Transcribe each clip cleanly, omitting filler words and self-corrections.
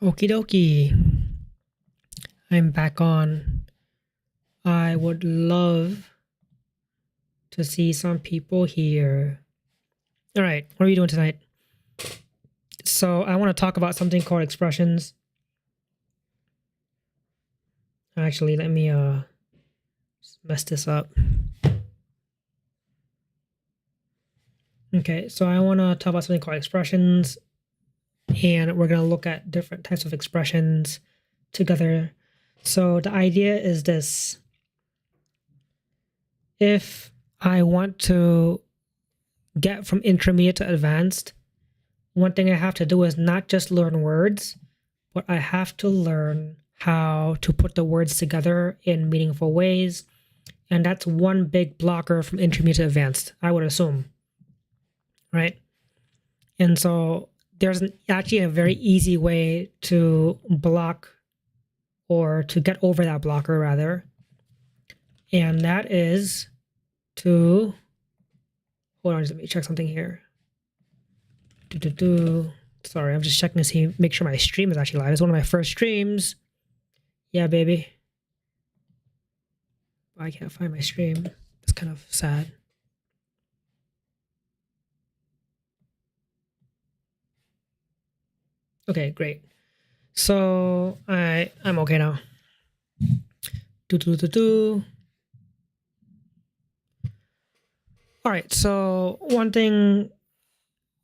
Okie dokie. I'm back on. I would love to see some people here. All right, what are we doing tonight? So I want to talk about something called expressions. Actually, let me mess this up. Okay, so I want to talk about something called expressions, and we're going to look at different types of expressions together. So the idea is this. If I want to get from intermediate to advanced, one thing I have to do is not just learn words, but I have to learn how to put the words together in meaningful ways. And that's one big blocker from intermediate to advanced, I would assume. Right? And so there's actually a very easy way to block or to get over that blocker, rather. And that is to, hold on, just let me check something here. Sorry, I'm just checking to see, make sure my stream is actually live. It's one of my first streams. Yeah, baby. I can't find my stream. It's kind of sad. Okay, great. So I'm okay now. All right, so one thing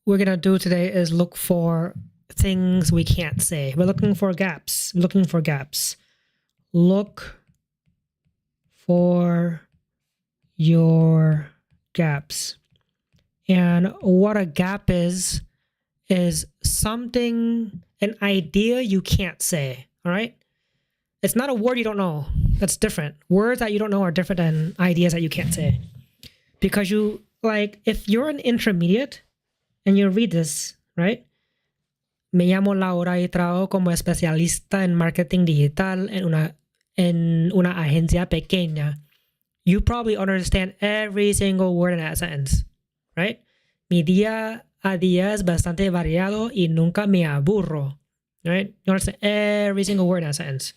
we're gonna do today is look for things we can't say. We're looking for gaps. Look for your gaps. And what a gap is something, an idea you can't say, all right? It's not a word you don't know. That's different. Words that you don't know are different than ideas that you can't say. Because you, like, if you're an intermediate and you read this, right? Me llamo Laura y trabajo como especialista en marketing digital en una agencia pequeña. You probably understand every single word in that sentence, right? Mi día a día es bastante variado y nunca me aburro, right? You understand every single word in that sentence.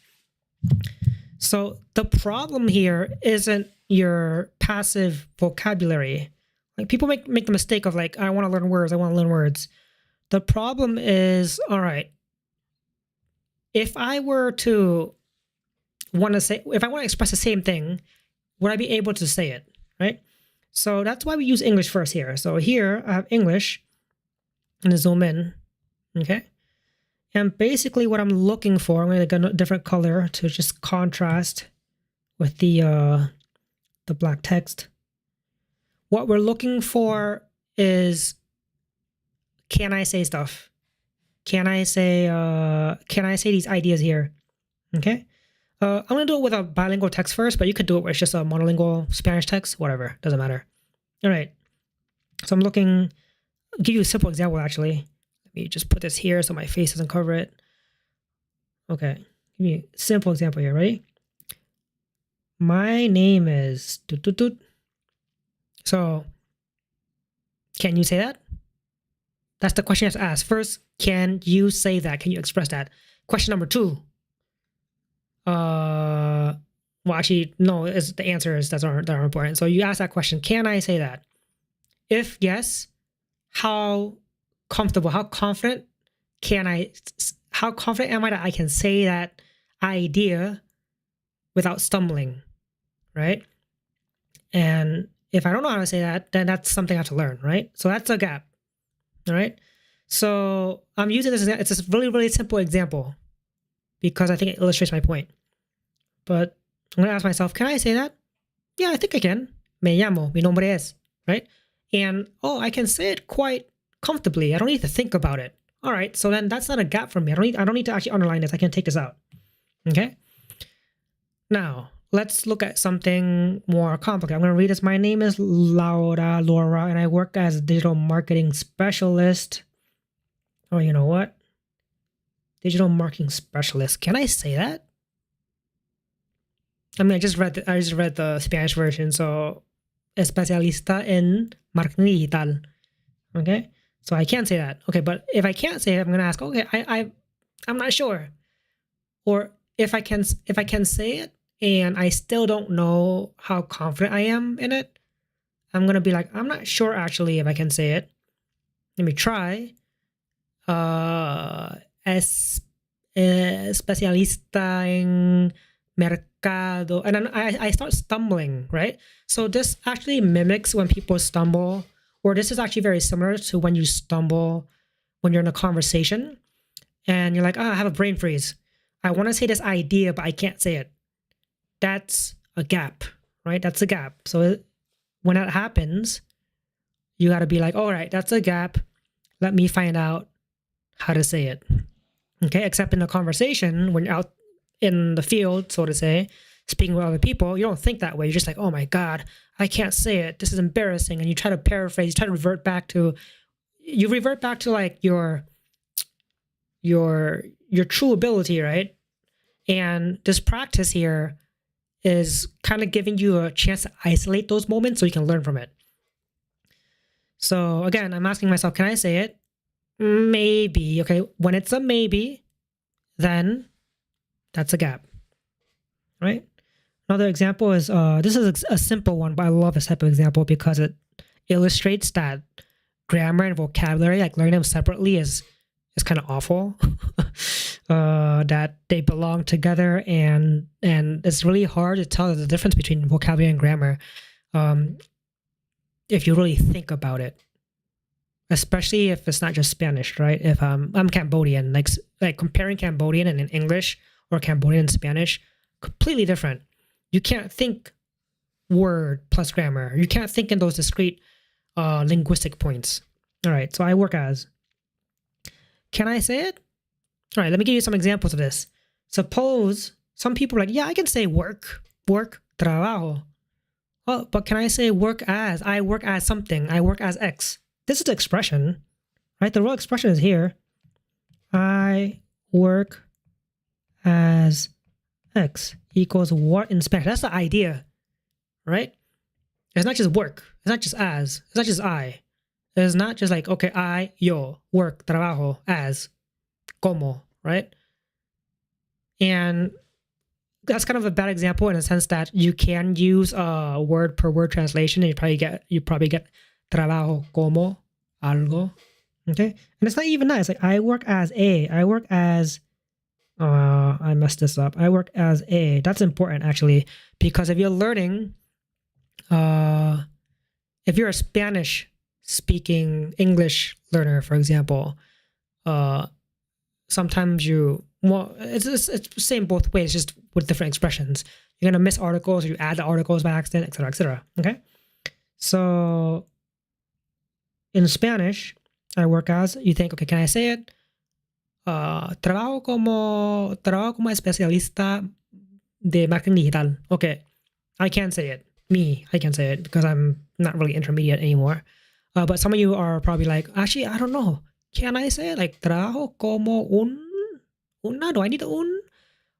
So the problem here isn't your passive vocabulary. Like, people make the mistake of, like, I want to learn words. The problem is, all right, if I want to express the same thing, would I be able to say it, right? So that's why we use English first here. So here I have English. I'm going to zoom in, okay? And basically what I'm looking for, I'm going to get a different color to just contrast with the black text. What we're looking for is, can I say stuff? Can I say these ideas here? Okay? I'm going to do it with a bilingual text first, but you could do it with just a monolingual Spanish text, whatever, doesn't matter. All right. So I'm looking, I'll give you a simple example, actually. Let me just put this here so my face doesn't cover it. Okay. Give me a simple example here. Ready? My name is... So, can you say that? That's the question you have to ask. First, can you say that? Can you express that? Question number 2. Well, actually, no, the answer is that are important. So you ask that question, can I say that? If yes, how comfortable, how confident am I that I can say that idea without stumbling, right? And if I don't know how to say that, then that's something I have to learn, right? So that's a gap, all right? So I'm using this, it's a really, really simple example because I think it illustrates my point. But I'm going to ask myself, can I say that? Yeah, I think I can. Me llamo, mi nombre es, right? And, I can say it quite comfortably. I don't need to think about it. All right, so then that's not a gap for me. I don't need to actually underline this. I can take this out, okay? Now, let's look at something more complicated. I'm going to read this. My name is Laura, and I work as a digital marketing specialist. Oh, you know what? Digital marketing specialist. Can I say that? I mean, I just read the Spanish version. So, especialista en marketing digital. Okay, so I can't say that. Okay, but if I can't say it, I'm going to ask. Okay, I'm not sure. Or if I can say it and I still don't know how confident I am in it, I'm gonna be like, I'm not sure actually if I can say it. Let me try. Es especialista en mercado, and then I start stumbling, right? So this actually mimics when people stumble, or this is actually very similar to when you stumble when you're in a conversation and you're like, oh, I have a brain freeze. I want to say this idea, but I can't say it. That's a gap, right? That's a gap. So when that happens, you got to be like, all right, that's a gap. Let me find out how to say it. Okay, except in a conversation, when you're out in the field, so to say, speaking with other people, you don't think that way. You're just like, oh my God, I can't say it. This is embarrassing. And you try to paraphrase, you try to revert back to like your true ability, right? And this practice here is kind of giving you a chance to isolate those moments so you can learn from it. So again, I'm asking myself, can I say it? Maybe. Okay, when it's a maybe, then that's a gap, right? Another example is, this is a simple one, but I love this type of example because it illustrates that grammar and vocabulary, like learning them separately is kind of awful. That they belong together, and it's really hard to tell the difference between vocabulary and grammar if you really think about it. Especially if it's not just Spanish, right? If I'm Cambodian, like comparing Cambodian and English or Cambodian and Spanish, completely different. You can't think word plus grammar. You can't think in those discrete linguistic points. All right, so I work as. Can I say it? All right, let me give you some examples of this. Suppose some people are like, yeah, I can say work, trabajo. Oh, but can I say work as? I work as something. I work as X. This is the expression, right? The real expression is here. I work as X equals what in Spanish? That's the idea, right? It's not just work. It's not just as. It's not just I. It's not just like, okay, yo, work, trabajo, as, como, right? And that's kind of a bad example in the sense that you can use a word per word translation and you probably get trabajo como algo. Okay? And it's not even that. It's like I work as a. I work as I messed this up. I work as a. That's important actually, because if you're learning if you're a Spanish speaking English learner, for example, sometimes it's the same both ways, just with different expressions. You're gonna miss articles, or you add the articles by accident, etc., etc. Okay, so in Spanish, I work as. You think, okay, can I say it? Trabajo como especialista de marketing digital. Okay, I can say it. I can say it because I'm not really intermediate anymore. But some of you are probably like, actually, I don't know. Can I say it? Like, trabajo como una? Do I need un?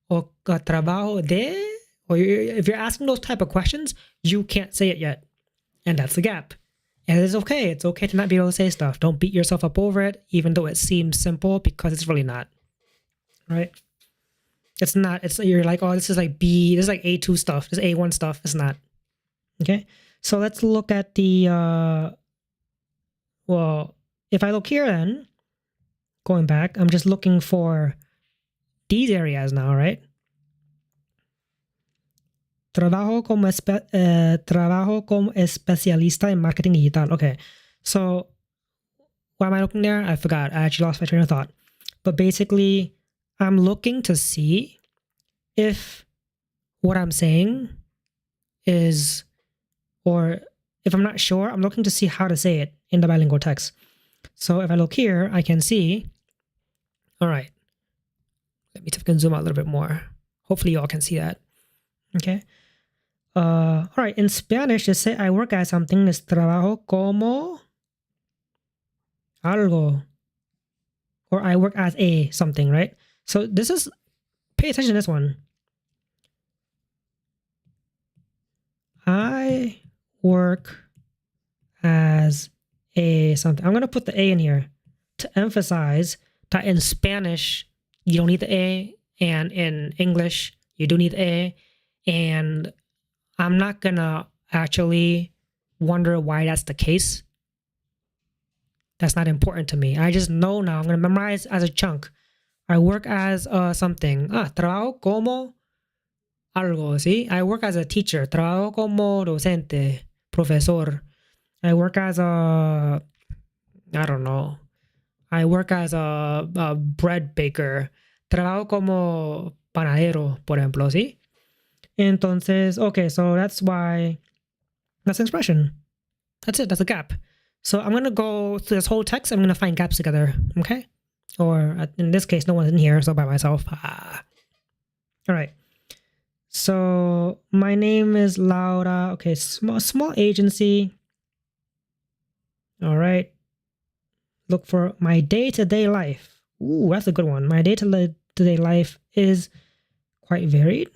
Or trabajo de? Or if you're asking those type of questions, you can't say it yet. And that's the gap. And it's okay. It's okay to not be able to say stuff. Don't beat yourself up over it, even though it seems simple, because it's really not. Right? It's not. You're like, oh, this is like B. This is like A2 stuff. This is A1 stuff. It's not. Okay? So let's look at the... well, if I look here then, going back, I'm just looking for these areas now, right? Trabajo como especialista en marketing digital. Okay, so why am I looking there? I forgot. I actually lost my train of thought. But basically, I'm looking to see if what I'm saying is, or if I'm not sure, I'm looking to see how to say it in the bilingual text. So if I look here, I can see, all right, let me see if I can zoom out a little bit more. Hopefully you all can see that. Okay. All right, in Spanish, just say I work as something is trabajo como algo. Or I work as a something, right? So this is, pay attention to this one. I work as a something. I'm going to put the A in here to emphasize that in Spanish, you don't need the A, and in English, you do need the A, and I'm not gonna actually wonder why that's the case. That's not important to me. I just know now. I'm gonna memorize as a chunk. I work as something. Trabajo como algo, ¿sí? I work as a teacher. Trabajo como docente, profesor. I work as a, I don't know. I work as a bread baker. Trabajo como panadero, por ejemplo, ¿sí? Entonces, okay, so that's why, that's an expression. That's it, that's a gap. So I'm going to go through this whole text. I'm going to find gaps together, okay? Or in this case, no one's in here, so by myself. All right. So my name is Laura. Okay, small agency. All right. Look for my day-to-day life. Ooh, that's a good one. My day-to-day life is quite varied.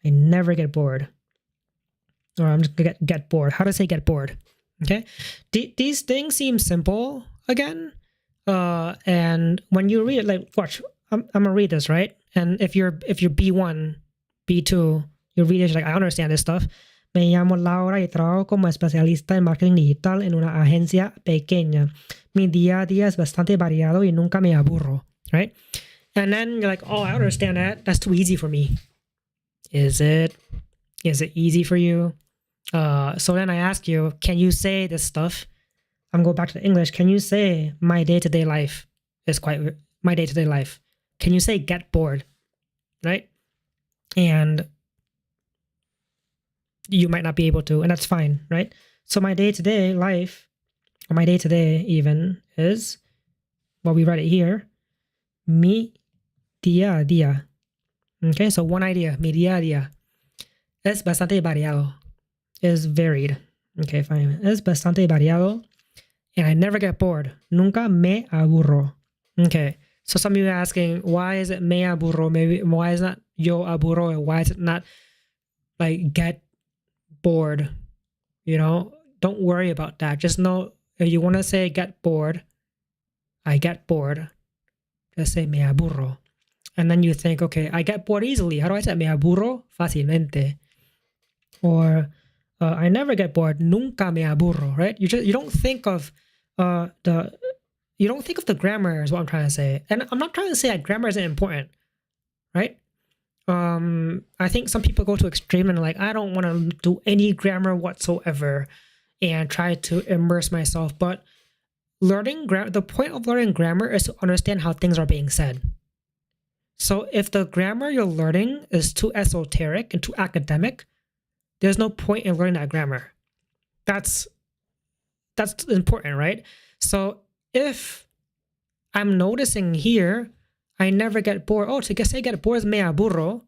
I never get bored. Or I'm just gonna get bored. How to say get bored? Okay. These things seem simple again. And when you read it, like, watch, I'm gonna read this, right? And if you're B1, B2, you read it, you're like, I understand this stuff. Me llamo Laura y trabajo como especialista en marketing digital en una agencia pequeña. Mi día a día es bastante variado y nunca me aburro, right? And then you're like, oh, I understand that. That's too easy for me. Is it easy for you? So then I ask you, can you say this stuff? I'm going back to the English. Can you say my day-to-day life is my day-to-day life? Can you say get bored, right? And you might not be able to, and that's fine, right? So my day-to-day life, or my day-to-day even, is, well, we read it here, mi día a día. Okay, so one idea, mi día a día. Es bastante variado. Is varied. Okay, fine. Es bastante variado. And I never get bored. Nunca me aburro. Okay, so some of you are asking, why is it me aburro? Maybe why is it not yo aburro? Why is it not like get bored? You know, don't worry about that. Just know if you want to say get bored, I get bored, just say me aburro. And then you think, okay, I get bored easily. How do I say me aburro? Fácilmente. Or I never get bored. Nunca me aburro, right? You don't think of the grammar is what I'm trying to say. And I'm not trying to say that grammar isn't important, right? I think some people go to extreme and like, I don't want to do any grammar whatsoever and try to immerse myself. But the point of learning grammar is to understand how things are being said. So if the grammar you're learning is too esoteric and too academic, there's no point in learning that grammar. That's important, right? So if I'm noticing here, I never get bored. Oh, to say get bored is me aburro.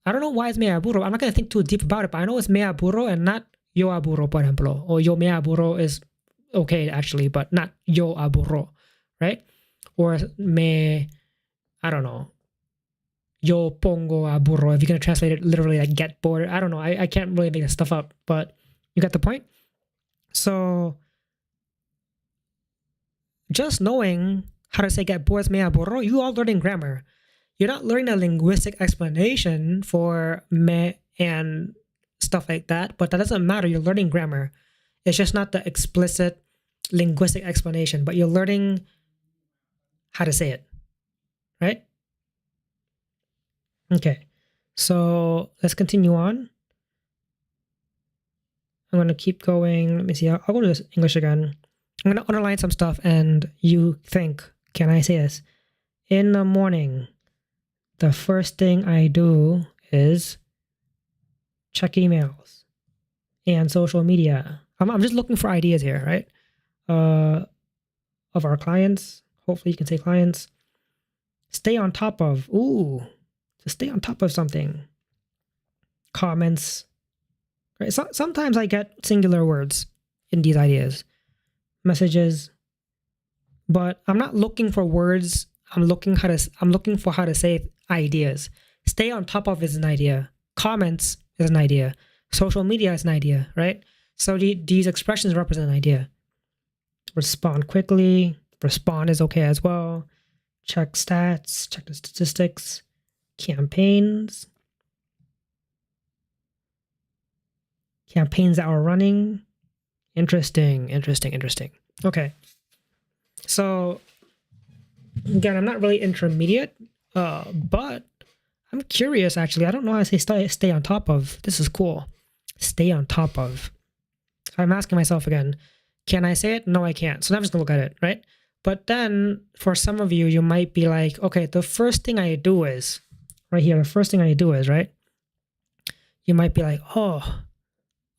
I don't know why it's me aburro. I'm not going to think too deep about it, but I know it's me aburro and not yo aburro, por ejemplo. Or yo me aburro is okay, actually, but not yo aburro, right? Or I don't know, yo pongo aburro. If you're going to translate it literally like get bored, I don't know. I can't really make this stuff up, but you got the point? So just knowing how to say get bored is me aburro, you are learning grammar. You're not learning a linguistic explanation for me and stuff like that, but that doesn't matter. You're learning grammar. It's just not the explicit linguistic explanation, but you're learning how to say it, right? Okay, so let's continue on. I'm going to keep going. Let me see. I'll go to this English again. I'm going to underline some stuff and you think, can I say this? In the morning, the first thing I do is check emails and social media. I'm just looking for ideas here, right? Of our clients. Hopefully you can say clients. Stay on top of. Ooh, to stay on top of something. Comments. Right? Sometimes I get singular words in these ideas. Messages. But I'm not looking for words. I'm looking for how to say ideas. Stay on top of is an idea. Comments is an idea. Social media is an idea, right? So these expressions represent an idea. Respond quickly. Respond is okay as well. check stats, check the statistics, campaigns that are running. Interesting. Okay. So again, I'm not really intermediate, but I'm curious actually. I don't know how to say stay on top of. This is cool. Stay on top of. So I'm asking myself again, can I say it? No, I can't. So now I'm just gonna look at it, right? But then for some of you, you might be like, okay, the first thing I do is, right here, the first thing I do is, right? You might be like, oh,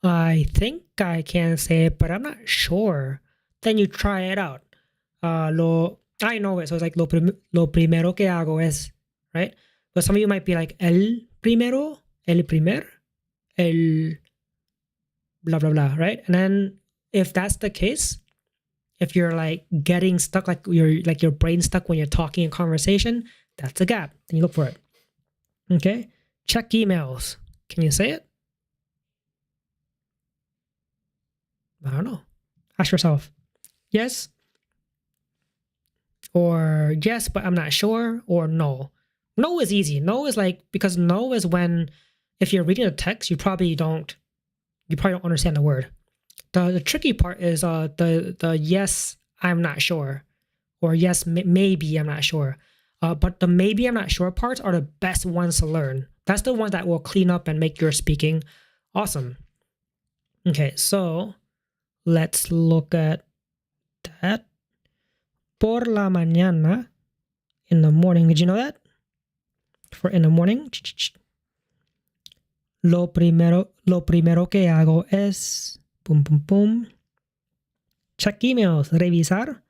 I think I can say it, but I'm not sure. Then you try it out. I know it, so it's like lo primero que hago es, right? But some of you might be like, el primer, el blah, blah, blah, right? And then if that's the case, if you're like getting stuck, like your brain stuck when you're talking in conversation, that's a gap. Then you look for it. Okay? Check emails. Can you say it? I don't know. Ask yourself. Yes? Or yes, but I'm not sure, or no. No is easy. No is like, because no is when, if you're reading a text, you probably don't understand the word. The tricky part is the yes, I'm not sure, or yes, maybe I'm not sure. But the maybe I'm not sure parts are the best ones to learn. That's the ones that will clean up and make your speaking awesome. Okay, so let's look at that. Por la mañana, in the morning. Did you know that? For in the morning. Lo primero que hago es pum pum pum. Check emails. Revisar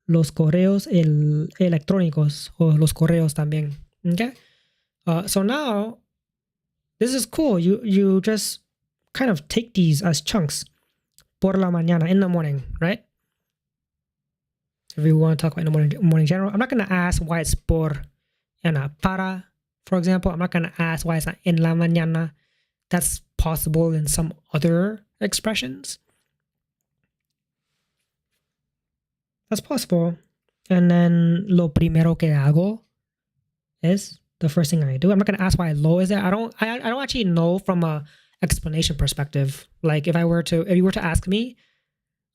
los correos electrónicos o los correos también. Okay. So now this is cool. You just kind of take these as chunks. Por la mañana, in the morning, right? If we want to talk about in the morning general, I'm not going to ask why it's por and para, for example. I'm not going to ask why it's not en la mañana. That's possible in some other expressions. That's possible. And then lo primero que hago is the first thing I do. I'm not going to ask why lo is there. I don't actually know from a explanation perspective. Like if you were to ask me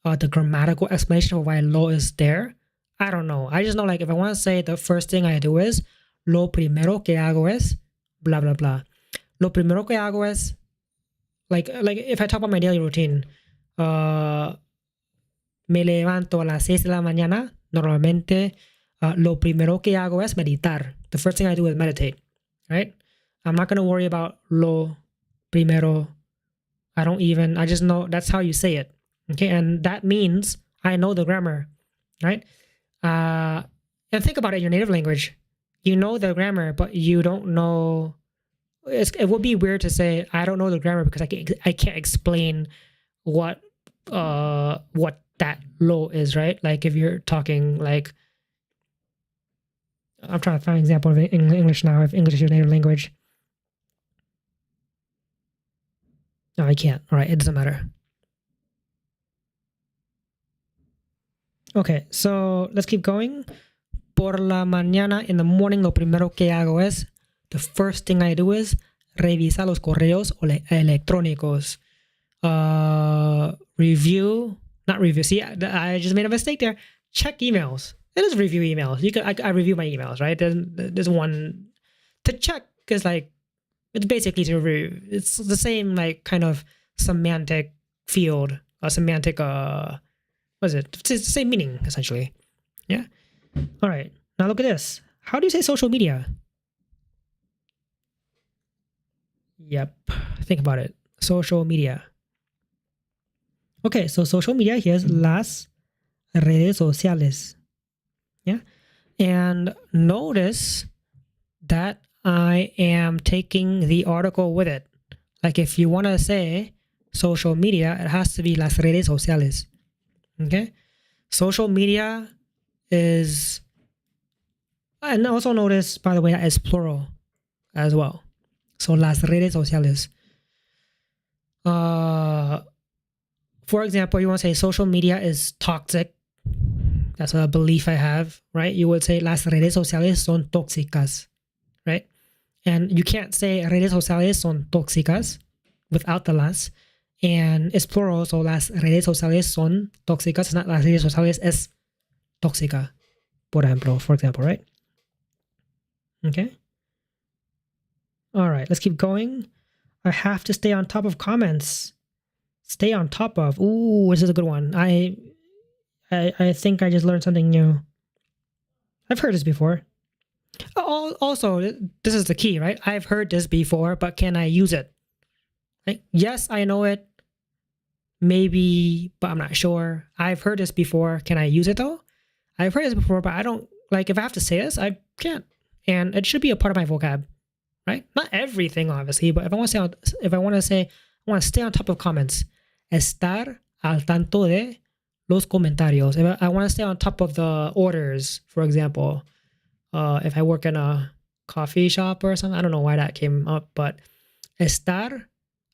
the grammatical explanation of why lo is there, I don't know. I just know, like, if I want to say the first thing I do is lo primero que hago es blah blah blah. Lo primero que hago es like if I talk about my daily routine, me levanto a las 6 de la mañana. Normalmente lo primero que hago es meditar. The first thing I do is meditate, right? I'm not going to worry about lo primero. I just know that's how you say it. Okay, and that means I know the grammar, right? And think about it in your native language. You know the grammar, but you don't know. It would be weird to say I don't know the grammar because I can't explain what that lo is, right? Like if you're talking like, I'm trying to find an example of English now. If English is your native language, no, I can't. All right, it doesn't matter. Okay, so let's keep going. Por la mañana, in the morning, lo primero que hago es, the first thing I do is revisar los correos electrónicos. Not review. See, I just made a mistake there. Check emails. It is review emails. I review my emails, right? There's one to check is like, it's basically to review. It's the same like kind of semantic field, semantic what is it? It's the same meaning essentially. Yeah. All right. Now look at this. How do you say social media? Yep. Think about it. Social media. Okay, so social media here is las redes sociales. Yeah. And notice that I am taking the article with it. Like if you want to say social media, it has to be las redes sociales. Okay. Social media is, and also notice, by the way, that is plural as well. So las redes sociales. For example, you want to say social media is toxic. That's a belief I have, right? You would say las redes sociales son tóxicas, right? And you can't say redes sociales son tóxicas without the las. And it's plural, so las redes sociales son tóxicas. It's not las redes sociales es tóxica, por example, right? Okay. All right, let's keep going. I have to stay on top of comments. Stay on top of. Ooh, this is a good one. I think I just learned something new. I've heard this before. Also, this is the key, right? I've heard this before, but can I use it? Like, yes, I know it. Maybe, but I'm not sure. I've heard this before. Can I use it though? I've heard this before, but I don't, like, if I have to say this, I can't. And it should be a part of my vocab, right? Not everything, obviously, but if I want to stay on top of comments, estar al tanto de los comentarios. If I want to stay on top of the orders, for example, if I work in a coffee shop or something, I don't know why that came up, but estar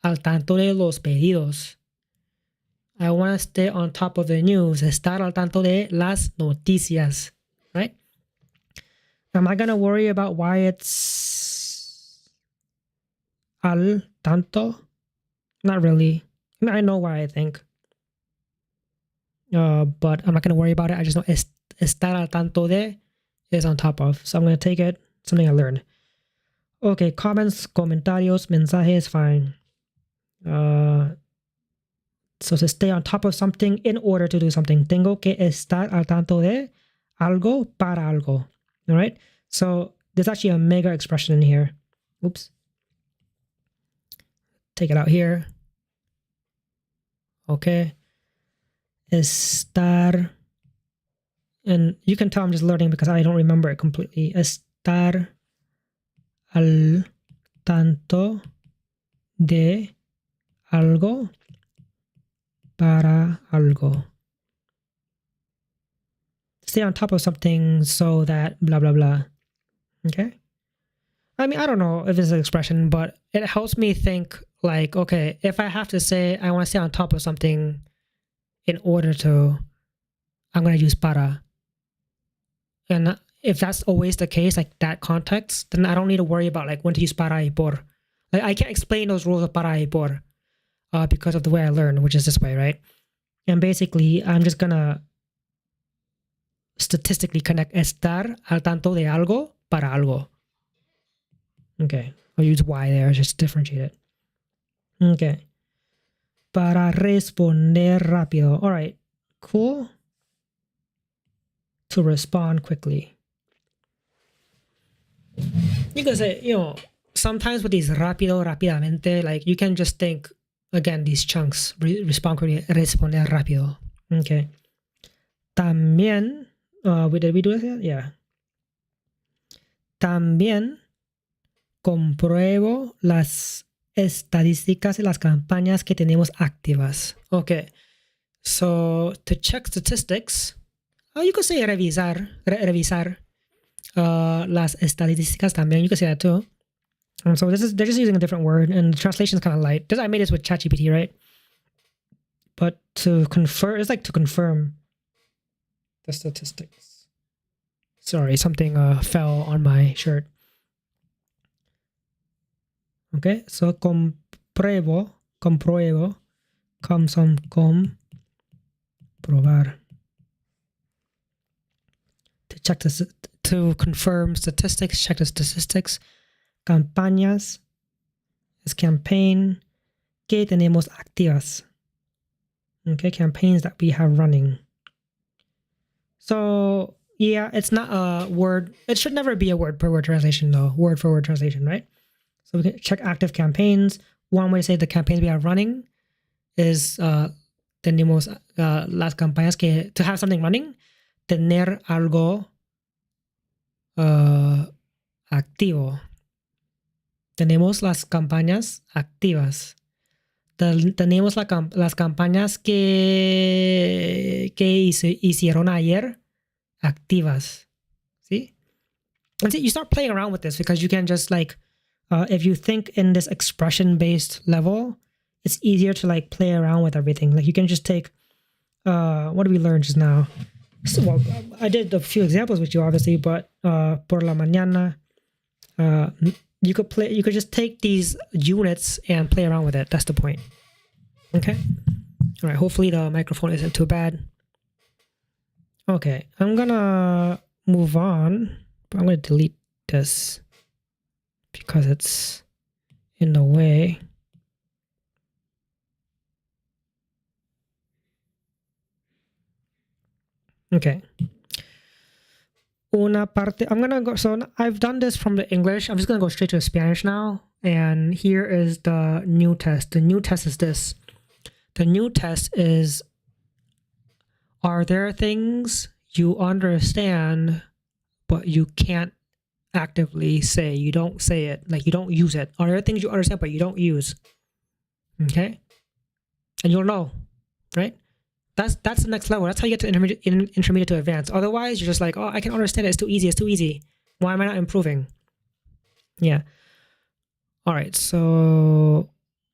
al tanto de los pedidos. I want to stay on top of the news. Estar al tanto de las noticias, right? Am I going to worry about why it's al tanto? Not really. I mean, I know why I think. But I'm not going to worry about it. I just know estar al tanto de is on top of. So I'm going to take it. Something I learned. Okay, comments, comentarios, mensajes, fine. So to stay on top of something in order to do something, tengo que estar al tanto de algo para algo. All right. So there's actually a mega expression in here. Oops. Take it out here. Okay. Estar. And you can tell I'm just learning because I don't remember it completely. Estar al tanto de algo para algo. Stay on top of something so that blah, blah, blah. Okay? I mean, I don't know if it's an expression, but it helps me think like, okay, if I have to say I want to stay on top of something in order to, I'm going to use para. And if that's always the case, like that context, then I don't need to worry about like when to use para y por. Like I can't explain those rules of para y por because of the way I learn, which is this way, right? And basically, I'm just gonna statistically connect estar al tanto de algo para algo. Okay, I'll use y there just to differentiate it. Okay. Para responder rápido. All right, cool. To respond quickly. You can say, you know, sometimes with these rápido, rápidamente, like you can just think, again, these chunks, respond quickly, responder rápido. Okay. También, did we do this yet? Yeah. También compruebo las estadísticas y las campañas que tenemos activas. Okay. So to check statistics, you could say revisar las estadísticas también. You could say that too. So they're just using a different word, and the translation is kind of light. I made this with ChatGPT, right? But to confirm, it's like to confirm the statistics. Sorry, something fell on my shirt. Okay, so compruebo comes from comprobar. To confirm statistics, check the statistics. Campañas is campaign que tenemos activas. Okay, campaigns that we have running. So yeah, it's not a word. It should never be a word per word translation though. Word for word translation, right? So we can check active campaigns. One way to say the campaigns we have running is tenemos las campañas que, to have something running, tener algo activo. Tenemos las campañas activas. Tenemos las campañas que hicieron ayer activas. See? And you start playing around with this because you can just like, if you think in this expression-based level, it's easier to like play around with everything. Like you can just take, what did we learn just now? So, well, I did a few examples with you, obviously, but por la mañana, you could just take these units and play around with it. That's the point. Okay. All right. Hopefully the microphone isn't too bad. Okay. I'm gonna move on, but I'm gonna delete this because it's in the way. Okay. Una parte. I'm gonna go. So I've done this from the English. I'm just gonna go straight to Spanish now. And here is the new test. The new test is this. The new test is: are there things you understand, but you can't actively say? You don't say it. Like you don't use it. Are there things you understand, but you don't use? Okay. And you'll know, right? That's the next level. That's how you get to intermediate to advanced. Otherwise, you're just like, oh, I can understand it. It's too easy. It's too easy. Why am I not improving? Yeah. All right. So,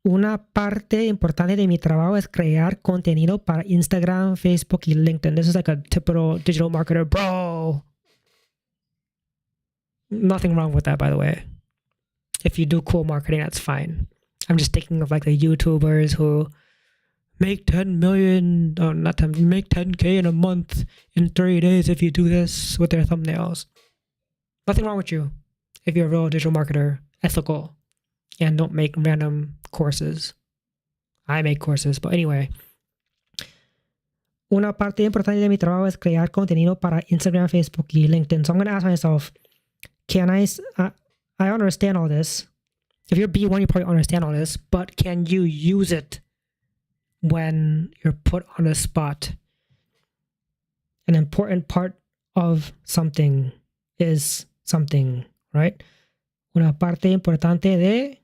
una parte importante de mi trabajo es crear contenido para Instagram, Facebook, y LinkedIn. This is like a typical digital marketer, bro. Nothing wrong with that, by the way. If you do cool marketing, that's fine. I'm just thinking of like the YouTubers who make 10 million, not 10, make 10K in a month in 30 days if you do this with their thumbnails. Nothing wrong with you if you're a real digital marketer, ethical, and don't make random courses. I make courses, but anyway. Una parte importante de mi trabajo es crear contenido para Instagram, Facebook, y LinkedIn. So I'm going to ask myself, can I understand all this. If you're B1, you probably understand all this, but can you use it when you're put on the spot? An important part of something is something, right? Una parte importante de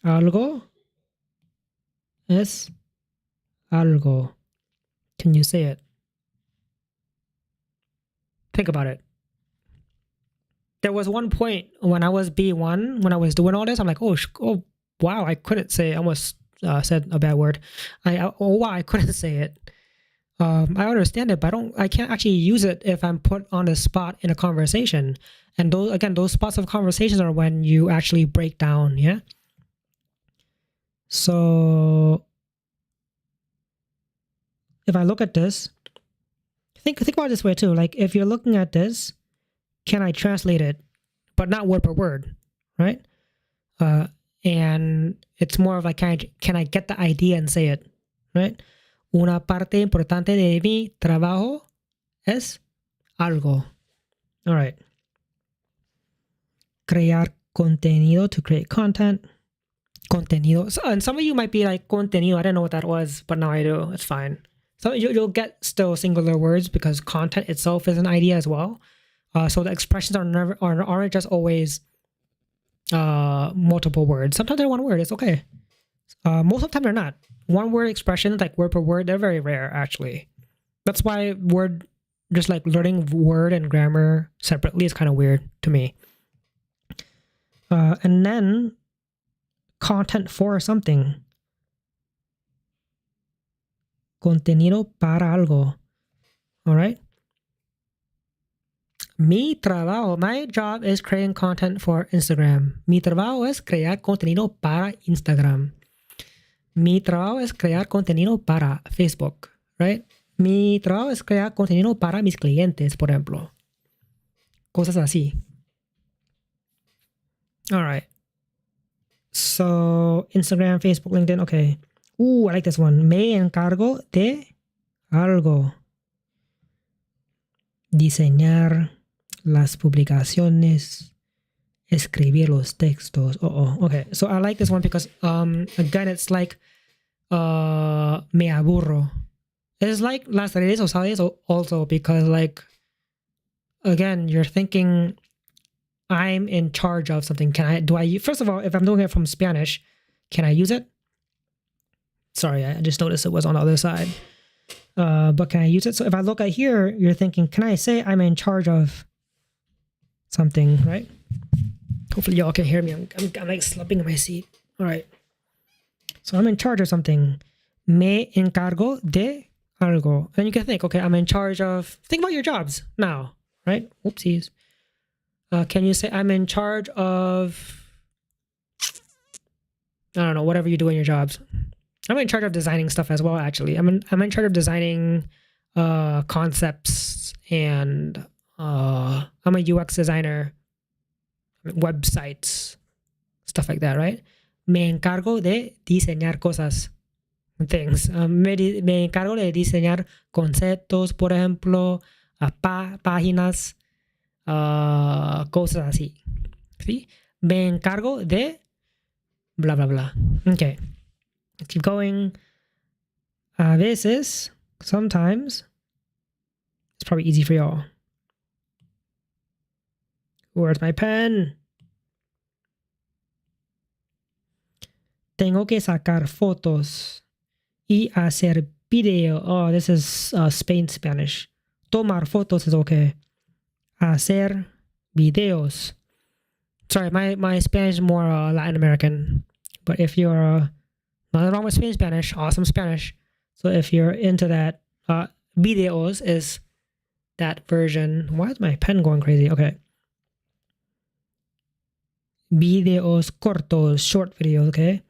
algo es algo. Can you say it? Think about it. There was one point when I was B1, when I was doing all this, I'm like, oh wow, I couldn't say, I almost said a bad word. Wow, I couldn't say it. I understand it, but I can't actually use it if I'm put on the spot in a conversation. And those spots of conversations are when you actually break down, yeah? So if I look at this, think about it this way too. Like if you're looking at this, can I translate it, but not word per word, right? And it's more of like, can I get the idea and say it, right? Una parte importante de mi trabajo es algo. All right. Crear contenido, to create content. Contenido. So, and some of you might be like, contenido, I didn't know what that was, but now I do. It's fine. So you'll get still singular words because content itself is an idea as well. So the expressions aren't just always multiple words. Sometimes they're one word. It's okay. Most of the time they're not. One word expressions, like word per word, they're very rare actually. That's why just like learning word and grammar separately is kind of weird to me. And then content for something. Contenido para algo. All right. Mi trabajo, my job is creating content for Instagram. Mi trabajo es crear contenido para Instagram. Mi trabajo es crear contenido para Facebook, right? Mi trabajo es crear contenido para mis clientes, por ejemplo. Cosas así. All right. So, Instagram, Facebook, LinkedIn, okay. I like this one. Me encargo de algo. Diseñar las publicaciones, escribir los textos. Okay. So I like this one because again, it's like me aburro. It's like las redes sociales also because like again, you're thinking I'm in charge of something. First of all, if I'm doing it from Spanish, can I use it? Sorry, I just noticed it was on the other side. But can I use it? So if I look at here, you're thinking, can I say I'm in charge of something, right? Hopefully y'all can hear me. I'm like slumping in my seat. All right. So I'm in charge of something. Me encargo de algo. And you can think, okay, I'm in charge of, think about your jobs now, right? Whoopsies. Can you say, I'm in charge of, I don't know, whatever you do in your jobs. I'm in charge of designing stuff as well, actually. I'm in charge of designing concepts, and I'm a UX designer, websites, stuff like that, right? Me encargo de diseñar cosas, things. Me encargo de diseñar conceptos, por ejemplo, páginas, cosas así. ¿Sí? Me encargo de blah, blah, blah. Okay. Keep going. A veces, sometimes, it's probably easy for y'all. Where's my pen? Tengo que sacar fotos y hacer video. Oh, this is Spain Spanish. Tomar fotos is okay. Hacer videos. Sorry, my Spanish is more Latin American. But if you're nothing wrong with Spain Spanish, awesome Spanish. So if you're into that, videos is that version. Why is my pen going crazy? Okay. Videos cortos, short videos, okay?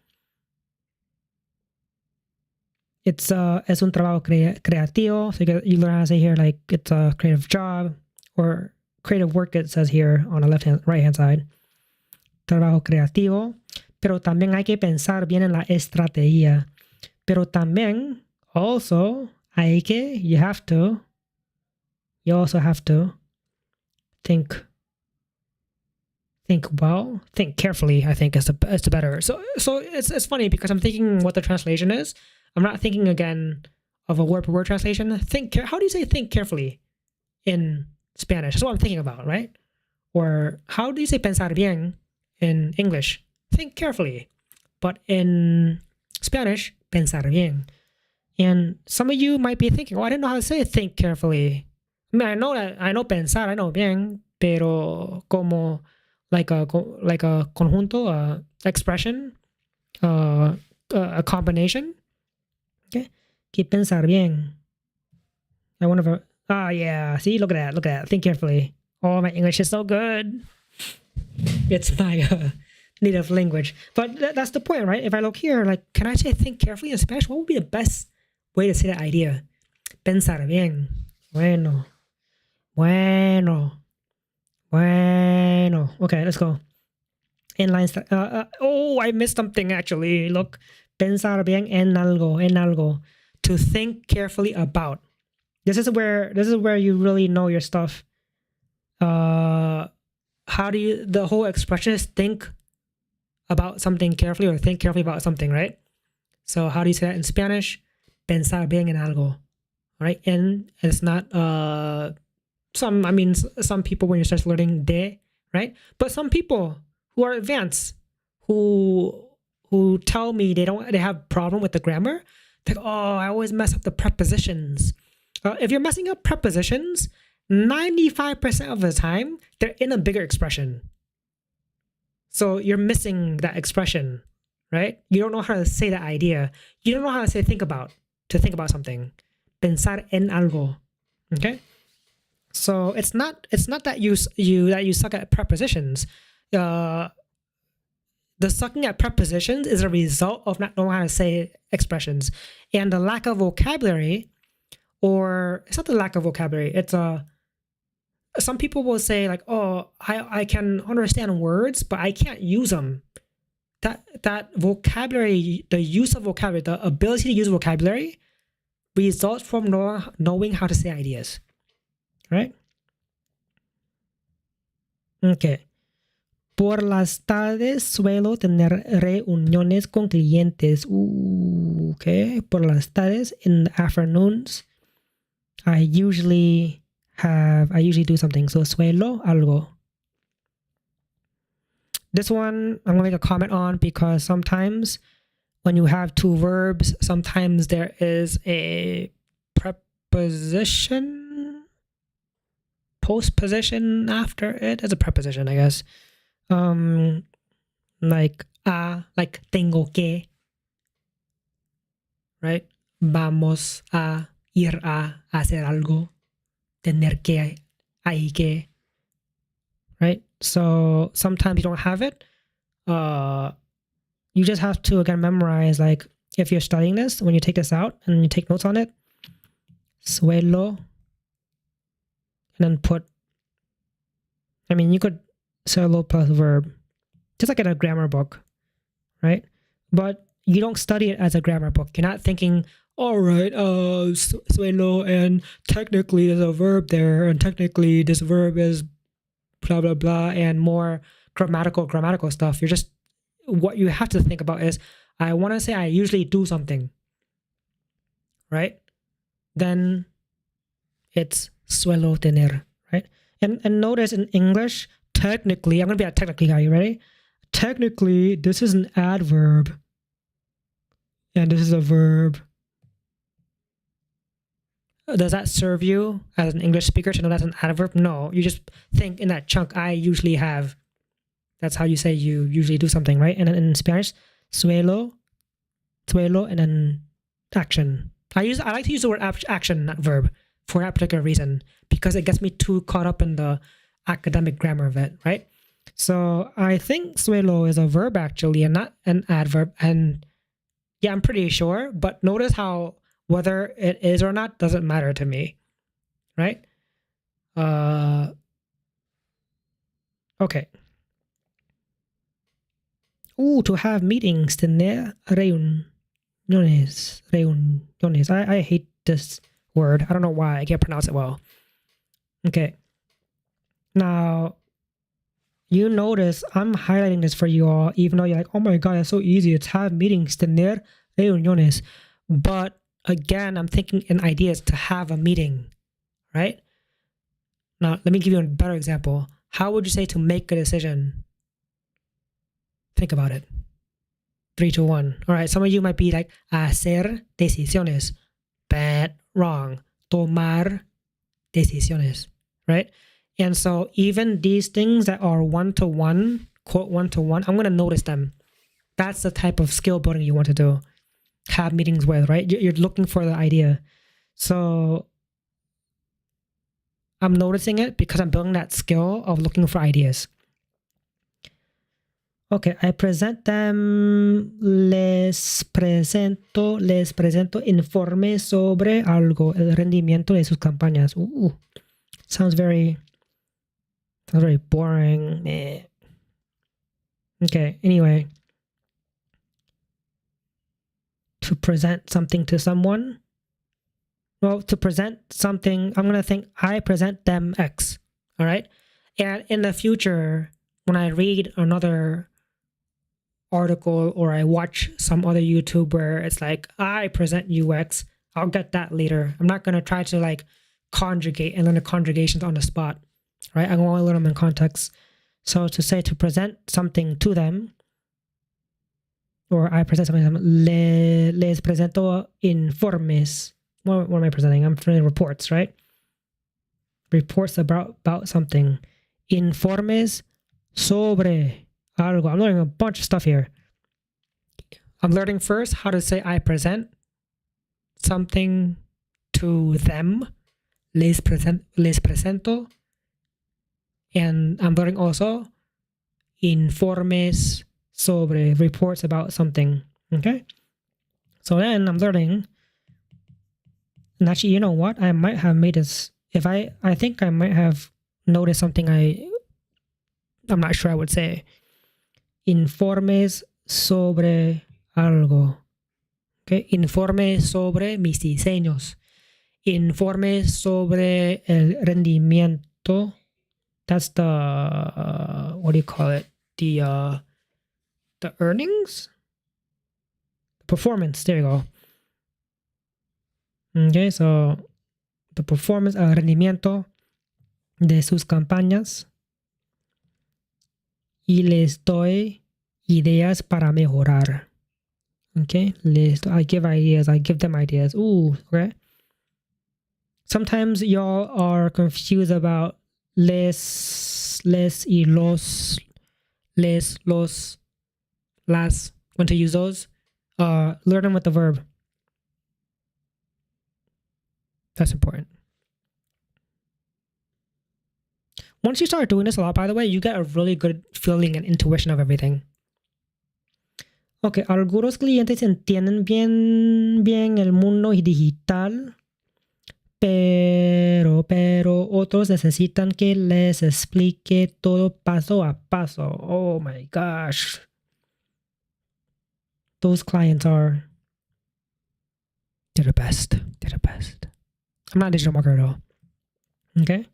It's un trabajo creativo. So you learn how to say here, like, it's a creative job or creative work, it says here on the right hand side. Trabajo creativo. Pero también hay que pensar bien en la estrategia. Pero también, also, you also have to think well, think carefully, I think is the better. So it's funny because I'm thinking what the translation is. I'm not thinking again of a word per word translation. How do you say think carefully in Spanish? That's what I'm thinking about, right? Or how do you say pensar bien in English? Think carefully. But in Spanish, pensar bien. And some of you might be thinking, oh, I didn't know how to say think carefully. I mean, I know pensar, I know bien, pero como like a conjunto, expression, a combination. Okay, que pensar bien. I wonder if yeah, see, look at that. Think carefully. Oh, my English is so good. It's my native language. But that's the point, right? If I look here, like, can I say think carefully in Spanish? What would be the best way to say that idea? Pensar bien. Bueno. Okay, let's go. Inline. Oh, I missed something actually. Look. Pensar bien en algo. To think carefully about. This is where you really know your stuff. The whole expression is think about something carefully, or think carefully about something, right? So how do you say that in Spanish? Pensar bien en algo. Right? And it's not some people when you start learning de, right? But some people who are advanced, who tell me they have problem with the grammar, like, oh, I always mess up the prepositions. If you're messing up prepositions, 95% of the time, they're in a bigger expression. So you're missing that expression, right? You don't know how to say that idea. You don't know how to say to think about something. Pensar en algo. Okay? So it's not that you suck at prepositions. The sucking at prepositions is a result of not knowing how to say expressions. And the lack of vocabulary, or it's not the lack of vocabulary, it's some people will say like, oh, I can understand words, but I can't use them. That vocabulary, the use of vocabulary, the ability to use vocabulary results from knowing how to say ideas. Right? Okay. Por las tardes suelo tener reuniones con clientes. Okay. Por las tardes, in the afternoons, I usually do something. So suelo algo. This one I'm gonna make a comment on because sometimes when you have two verbs, sometimes there is a preposition, postposition after it. It's a preposition, I guess. Like tengo que, right? Vamos a ir a hacer algo, tener que, hay que, right? So sometimes you don't have it. You just have to, again, memorize, like, if you're studying this, when you take this out and you take notes on it, suelo, and then put, I mean, you could suelo plus verb, just like in a grammar book, right? But you don't study it as a grammar book. You're not thinking, all right, suelo, and technically there's a verb there, and technically this verb is blah, blah, blah, and more grammatical stuff. You're just, what you have to think about is, I want to say I usually do something, right? Then it's suelo tener, right? And notice in English, technically, I'm going to be a technically guy. You ready? Technically, this is an adverb, and this is a verb. Does that serve you as an English speaker to know that's an adverb? No, you just think in that chunk, I usually have. That's how you say you usually do something, right? And then in Spanish, suelo, and then action. I like to use the word action, not verb, for that particular reason, because it gets me too caught up in the academic grammar of it, right? So I think suelo is a verb actually, and not an adverb. And yeah, I'm pretty sure, but notice how whether it is or not doesn't matter to me, right? Okay. To have meetings, tener reuniones. I hate this word. I don't know why. I can't pronounce it well. Okay. Now, you notice I'm highlighting this for you all, even though you're like, oh my god, it's so easy. It's have meetings, tener reuniones. But again, I'm thinking in ideas to have a meeting, right? Now, let me give you a better example. How would you say to make a decision? Think about it. 3, 2, 1. All right, some of you might be like, hacer decisiones. Bad, wrong. Tomar decisiones, right? And so even these things that are one-to-one, quote one-to-one, I'm going to notice them. That's the type of skill building you want to do. Have meetings with, right? You're looking for the idea. So I'm noticing it because I'm building that skill of looking for ideas. Okay, I present them, les presento informe sobre algo, el rendimiento de sus campañas. Sounds very boring. Okay, anyway. To present something to someone. Well, to present something, I'm going to think, I present them X. All right? And in the future, when I read another article or I watch some other YouTube where it's like, I present you X, I'll get that later. I'm not going to try to like conjugate and learn the conjugations on the spot, right? I'm going to learn them in context. So to say to present something to them, or I present something to them, les presento informes. What am I presenting? I'm presenting reports, right? Reports about something. Informes sobre algo. I'm learning a bunch of stuff here. I'm learning first how to say I present something to them. Les presento. And I'm learning also informes sobre, reports about something. Okay? So then I'm learning. And actually, you know what? I might have made this. If I think I might have noticed something I'm not sure I would say. Informes sobre algo. Okay? Informe sobre mis diseños. Informe sobre el rendimiento. That's the, what do you call it? The earnings? Performance. There you go. Okay, so the performance, el rendimiento de sus campañas. Y les doy ideas para mejorar. Okay, I give ideas. I give them ideas. Ooh, okay. Sometimes y'all are confused about les y los, les, los, las. When to use those. Learn them with the verb. That's important. Once you start doing this a lot, by the way, you get a really good feeling and intuition of everything. Ok, algunos clientes entienden bien el mundo digital, pero otros necesitan que les explique todo paso a paso. Oh my gosh. Those clients they're the best. They're the best. I'm not a digital marketer though. Okay?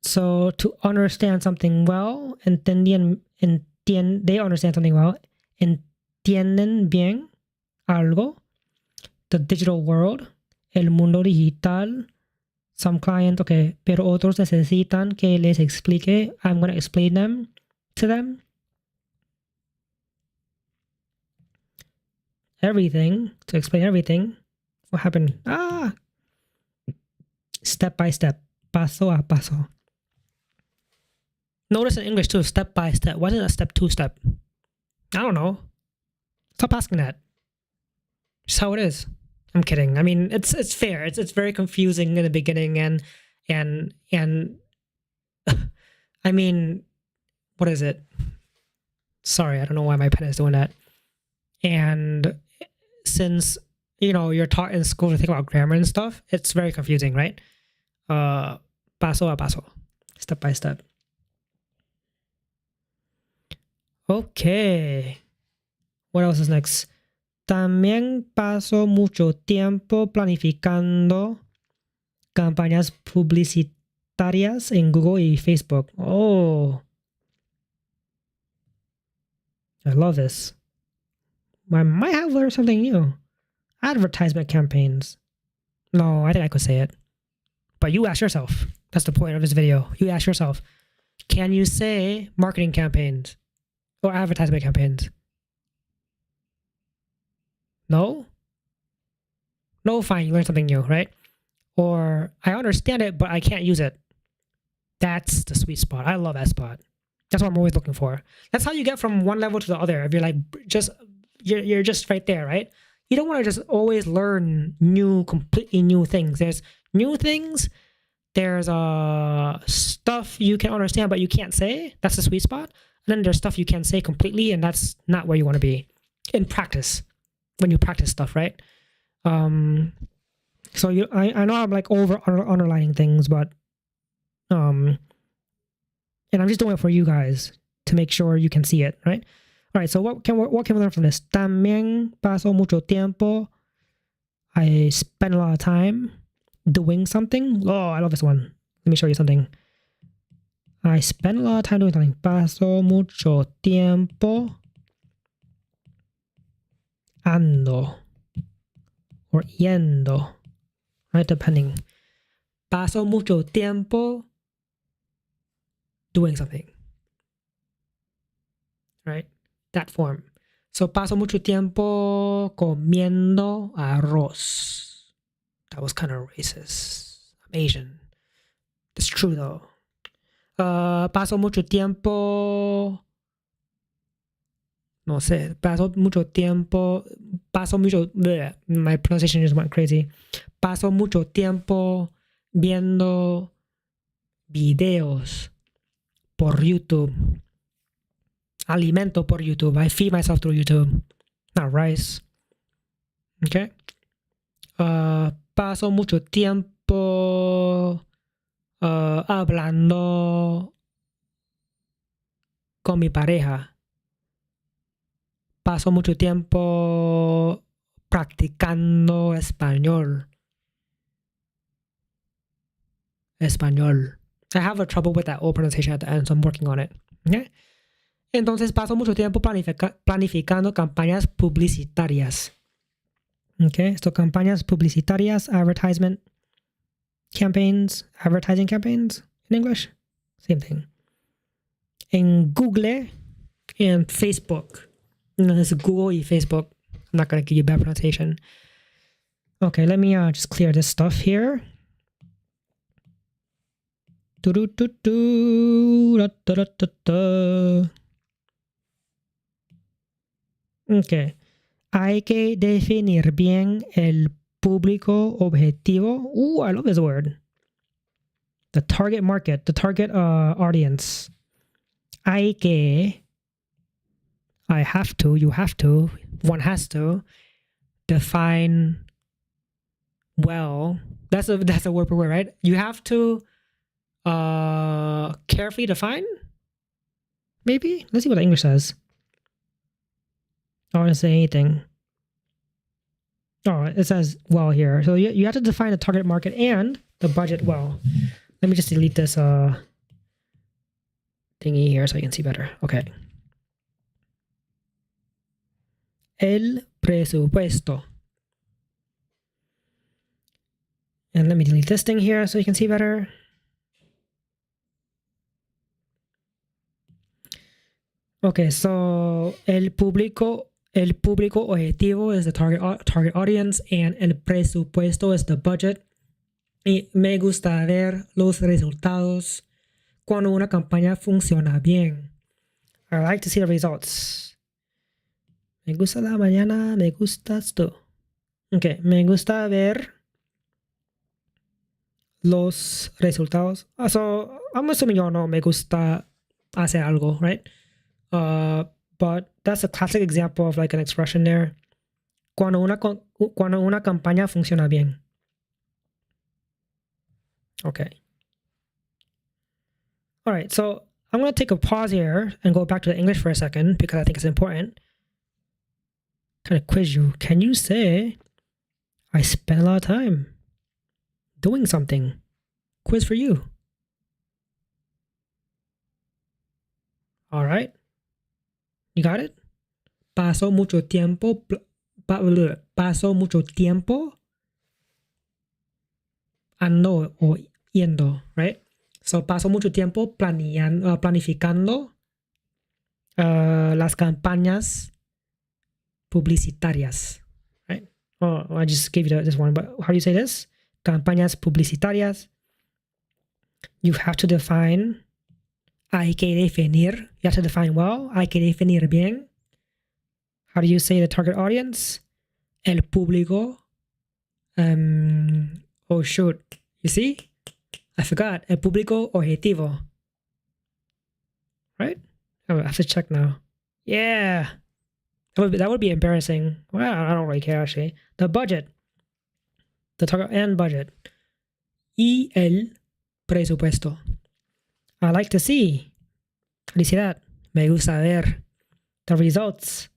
So to understand something well, they understand something well, entienden bien algo, the digital world, el mundo digital, some clients, okay, pero otros necesitan que les explique. I'm going to explain them to them. Everything, to explain everything. What happened? Step by step, paso a paso. Notice in English too, step by step. Why isn't it a step 2 step? I don't know. Stop asking that. Just how it is. I'm kidding. I mean, it's fair. It's very confusing in the beginning and I mean, what is it? Sorry, I don't know why my pen is doing that. And since you're taught in school to think about grammar and stuff, it's very confusing, right? Paso a paso, step by step. Okay. What else is next? También paso mucho tiempo planificando campañas publicitarias en Google y Facebook. Oh. I love this. I might have learned something new. Advertisement campaigns. No, I think I could say it. But you ask yourself. That's the point of this video. You ask yourself, can you say marketing campaigns or advertisement campaigns? No? No, fine, you learned something new, right? Or I understand it, but I can't use it. That's the sweet spot. I love that spot. That's what I'm always looking for. That's how you get from one level to the other. If you're like, you're just right there, right? You don't want to just always learn completely new things. There's new things. There's stuff you can understand, but you can't say. That's the sweet spot. And then there's stuff you can say completely, and that's not where you want to be in practice. When you practice stuff, right? So I know I'm like underlining things, but and I'm just doing it for you guys to make sure you can see it, right? All right. So what can we learn from this? También paso mucho tiempo. I spend a lot of time doing something. Oh, I love this one. Let me show you something. I spend a lot of time doing something. Paso mucho tiempo ando or yendo, right? Depending. Paso mucho tiempo doing something, right? That form. So paso mucho tiempo comiendo arroz. That was kind of racist. I'm Asian. It's true though. Paso mucho tiempo. No sé. Paso mucho tiempo. Bleh, my pronunciation just went crazy. Paso mucho tiempo viendo videos por YouTube. Alimento por YouTube. I feed myself through YouTube. Not rice. Okay. Paso mucho tiempo hablando con mi pareja. Paso mucho tiempo practicando español. Español. I have a trouble with that O pronunciation at the end, so I'm working on it. Okay. Entonces paso mucho tiempo planificando campañas publicitarias. Okay, so campañas publicitarias, advertising campaigns in English, same thing. En Google and Facebook. This is Google y Facebook. I'm not going to give you bad pronunciation. Okay, let me just clear this stuff here. Okay. Hay que definir bien el público objetivo. Ooh, I love this word. The target market, the target audience. I have to, you have to, one has to define well. That's a word per word, right? You have to carefully define. Maybe let's see what the English says. I don't want to say anything. Oh, it says well here. So you have to define the target market and the budget well. Let me just delete this thingy here so I can see better. Okay. El presupuesto. And let me delete this thing here so you can see better. Okay, so el público objetivo is the target audience, and el presupuesto is the budget. Y me gusta ver los resultados cuando una campaña funciona bien. I like to see the results. Me gusta la mañana, me gustas tú. Okay, me gusta ver los resultados. So I'm assuming y'all know me gusta hacer algo, right? But that's a classic example of like an expression there. Cuando una campaña funciona bien. Okay. All right, so I'm going to take a pause here and go back to the English for a second because I think it's important. Kind of quiz you. Can you say, I spent a lot of time doing something? Quiz for you. All right. You got it? Paso mucho tiempo ando o yendo, right? So paso mucho tiempo planificando las campañas publicitarias, right? Oh, I just gave you this one, but how do you say this? Campañas publicitarias. You have to define. Hay que definir. You have to define well. Hay que definir bien. How do you say the target audience? El público. Oh shoot. You see? I forgot. El público objetivo. Right? Oh, I have to check now. Yeah. That would be embarrassing. Well, I don't really care actually. The budget. The target and budget. Y el presupuesto. I like to see. How do you see that? Me gusta ver the results.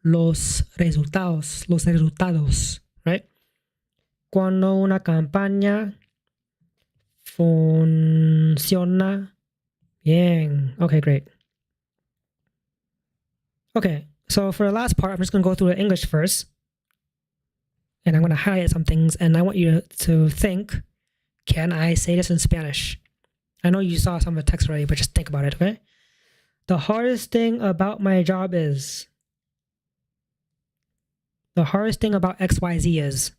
Los resultados, right? Cuando una campaña funciona bien. Okay, great. Okay, so for the last part, I'm just going to go through the English first. And I'm going to highlight some things, and I want you to think, can I say this in Spanish? I know you saw some of the text already, but just think about it, okay? The hardest thing about my job is... The hardest thing about XYZ is...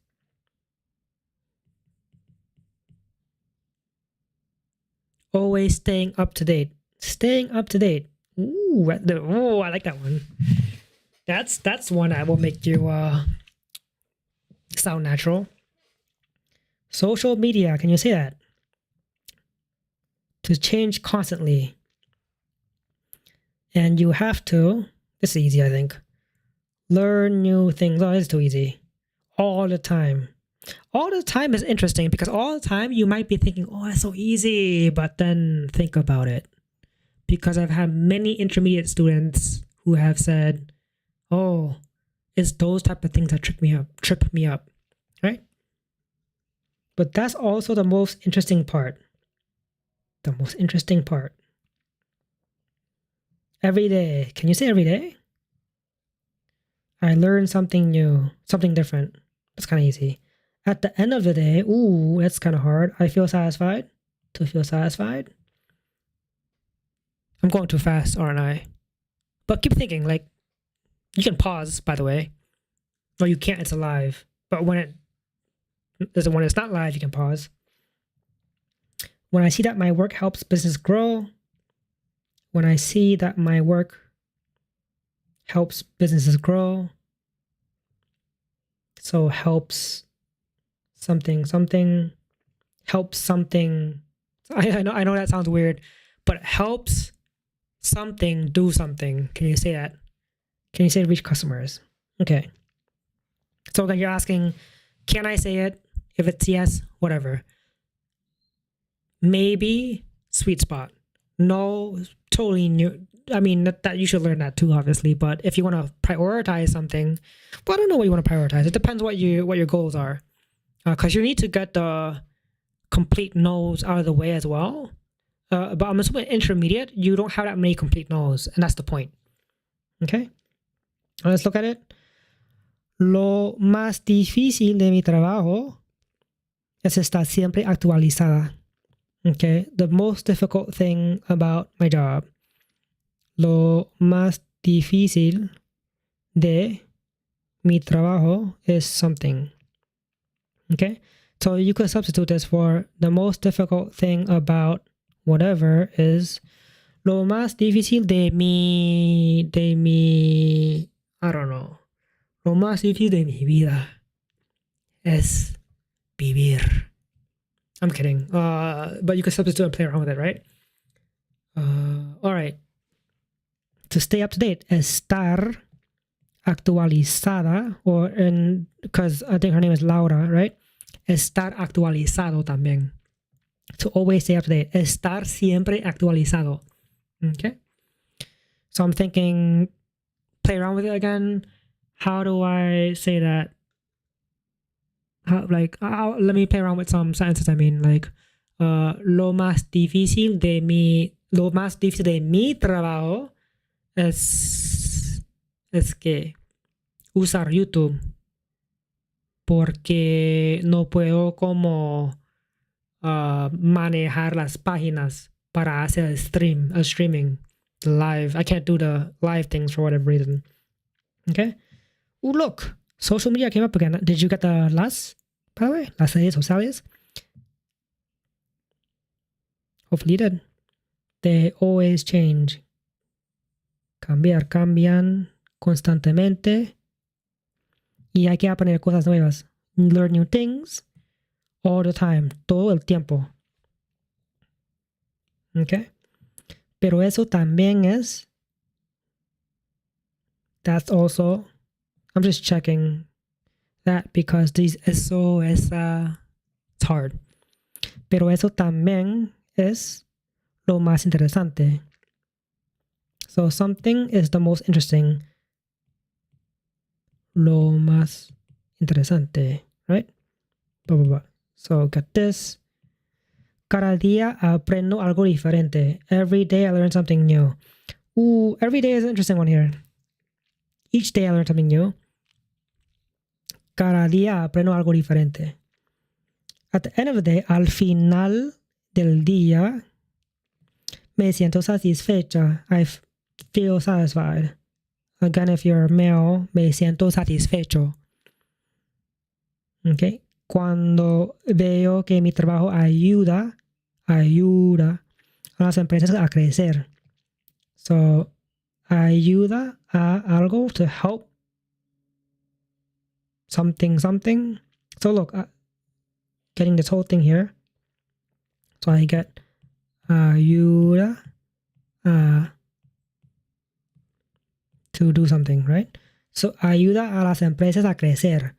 Always staying up to date. Staying up to date. Ooh, I like that one. That's one that will make you sound natural. Social media, can you say that? To change constantly. And you have to, this is easy I think, learn new things. Oh, it's too easy. All the time. All the time is interesting because all the time you might be thinking, oh, that's so easy, but then think about it. Because I've had many intermediate students who have said, oh, it's those type of things that trip me up, right? But that's also the most interesting part. The most interesting part. Every day. Can you say every day? I learn something new, something different. That's kind of easy. At the end of the day, ooh, that's kind of hard. I feel satisfied. To feel satisfied. I'm going too fast, aren't I? But keep thinking, like, you can pause, by the way. No, you can't, it's live. But when it's not live, you can pause. When I see that my work helps business grow, when I see that my work helps businesses grow, so helps something helps something. I know that sounds weird, but helps something do something. Can you say that? Can you say reach customers? Okay. So then you're asking, can I say it? If it's yes, whatever. Maybe sweet spot. No, totally new. I mean, that you should learn that too, obviously. But if you want to prioritize something, well, I don't know what you want to prioritize. It depends what your goals are, because you need to get the complete no's out of the way as well. But I'm assuming intermediate, you don't have that many complete no's, and that's the point. Okay, let's look at it. Lo más difícil de mi trabajo es estar siempre actualizada. Okay, the most difficult thing about my job. Lo más difícil de mi trabajo is something. Okay, so you could substitute this for the most difficult thing about whatever is lo más difícil de mi, I don't know. Lo más difícil de mi vida es vivir. I'm kidding. But you could substitute and play around with it, right? All right. To stay up to date, estar actualizada, or because I think her name is Laura, right? Estar actualizado también. To always stay up to date. Estar siempre actualizado. Okay. So I'm thinking, play around with it again. How do I say that? Let me play around with some sentences. I mean, like, lo más difícil de mi trabajo es que usar YouTube, porque no puedo como manejar las páginas para hacer streaming live. I can't do the live things for whatever reason. Okay. Oh, look, social media came up again. Did you get the las, by the way? Las redes sociales? Hopefully you did. They always change. Cambian constantemente. Y hay que aprender cosas nuevas. Learn new things all the time. Todo el tiempo. Okay. Pero eso también es. That's also. I'm just checking that because it's hard. Pero eso también es lo más interesante. So something is the most interesting. Lo más interesante, right? Blah, blah, blah. So got this. Cada día aprendo algo diferente. Every day I learn something new. Ooh, every day is an interesting one here. Each day I learn something new. Cada día aprendo algo diferente. At the end of the day, al final del día, me siento satisfecha. I feel satisfied. Again, if you're male, me siento satisfecho. Okay. Cuando veo que mi trabajo ayuda a las empresas a crecer. So, ayuda a algo to help something. So look, getting this whole thing here. So I get ayuda to do something, right? So ayuda a las empresas a crecer.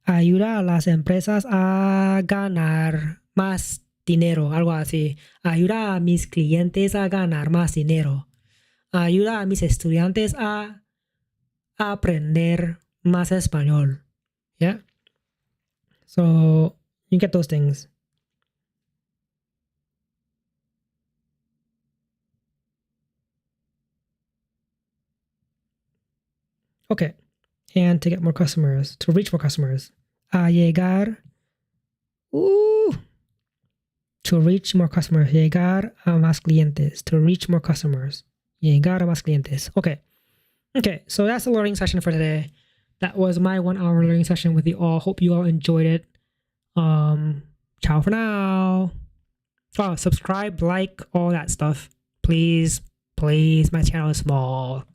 Ayuda a las empresas a ganar más dinero, algo así. Ayuda a mis clientes a ganar más dinero. Ayuda a mis estudiantes a aprender más español. Yeah? So, you get those things. Okay. And to get more customers, to reach more customers. A llegar. To reach more customers. Llegar a más clientes. To reach more customers. Llegar a más clientes. Okay. Okay, so that's the learning session for today. That was my 1 hour learning session with you all. Hope you all enjoyed it. Ciao for now. Oh, subscribe, like, all that stuff. Please, my channel is small.